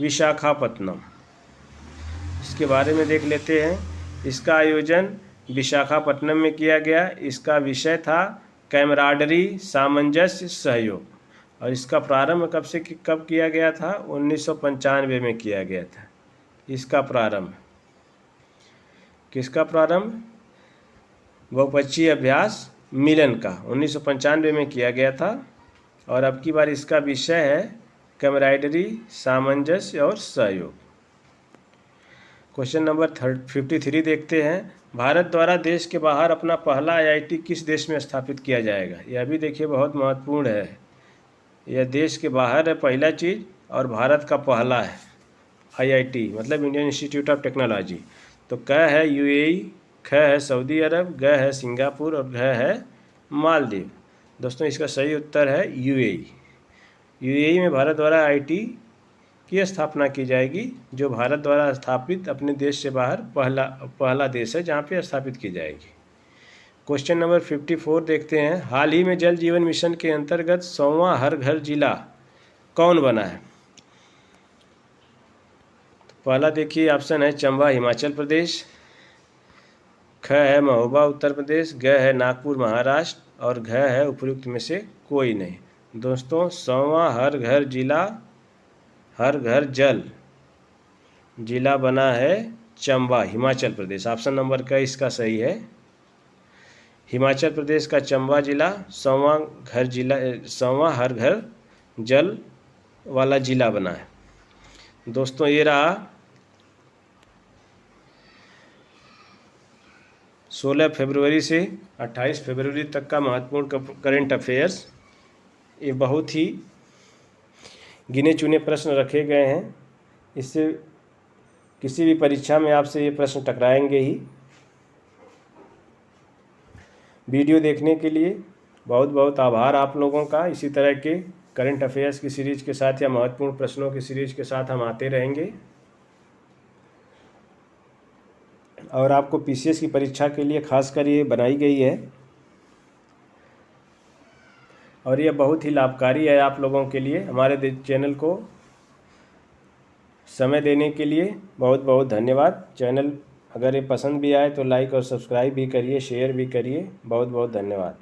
विशाखापत्तनम। इसके बारे में देख लेते हैं। इसका आयोजन विशाखापट्टनम में किया गया। इसका विषय था कैमराडरी, सामंजस्य, सहयोग। और इसका प्रारंभ कब किया गया था? 1995 में किया गया था। इसका प्रारंभ, किसका प्रारंभ? बहुपक्षीय अभ्यास मिलन का 1995 में किया गया था। और अब की बार इसका विषय है कैमराडरी, सामंजस्य और सहयोग। क्वेश्चन नंबर 53 देखते हैं। भारत द्वारा देश के बाहर अपना पहला आईआईटी किस देश में स्थापित किया जाएगा? यह भी देखिए बहुत महत्वपूर्ण है। यह देश के बाहर है पहला चीज़ और भारत का पहला है आईआईटी, मतलब इंडियन इंस्टीट्यूट ऑफ टेक्नोलॉजी। तो क है यूएई, ख है सऊदी अरब, ग है सिंगापुर और घ है मालदीव। दोस्तों इसका सही उत्तर है यूएई। यूएई में भारत द्वारा आईआईटी की स्थापना की जाएगी, जो भारत द्वारा स्थापित अपने देश से बाहर पहला देश है जहाँ पे स्थापित की जाएगी। क्वेश्चन नंबर 54 देखते हैं। हाल ही में जल जीवन मिशन के अंतर्गत 100वां हर घर जिला कौन बना है? तो पहला देखिए ऑप्शन है चंबा हिमाचल प्रदेश, ख है महोबा उत्तर प्रदेश, ग है नागपुर महाराष्ट्र और घ है उपयुक्त में से कोई नहीं। दोस्तों 100वां हर घर जल जिला बना है चंबा हिमाचल प्रदेश। ऑप्शन नंबर का इसका सही है। हिमाचल प्रदेश का चंबा जिला 100वां हर घर जल वाला जिला बना है। दोस्तों ये रहा 16 फरवरी से 28 फरवरी तक का महत्वपूर्ण करंट अफेयर्स। ये बहुत ही गिने चुने प्रश्न रखे गए हैं। इससे किसी भी परीक्षा में आपसे ये प्रश्न टकराएंगे ही। वीडियो देखने के लिए बहुत बहुत आभार आप लोगों का। इसी तरह के करंट अफेयर्स की सीरीज के साथ या महत्वपूर्ण प्रश्नों की सीरीज के साथ हम आते रहेंगे। और आपको पीसीएस की परीक्षा के लिए खासकर ये बनाई गई है और यह बहुत ही लाभकारी है आप लोगों के लिए। हमारे चैनल को समय देने के लिए बहुत बहुत धन्यवाद। चैनल अगर ये पसंद भी आए तो लाइक और सब्सक्राइब भी करिए, शेयर भी करिए। बहुत बहुत धन्यवाद।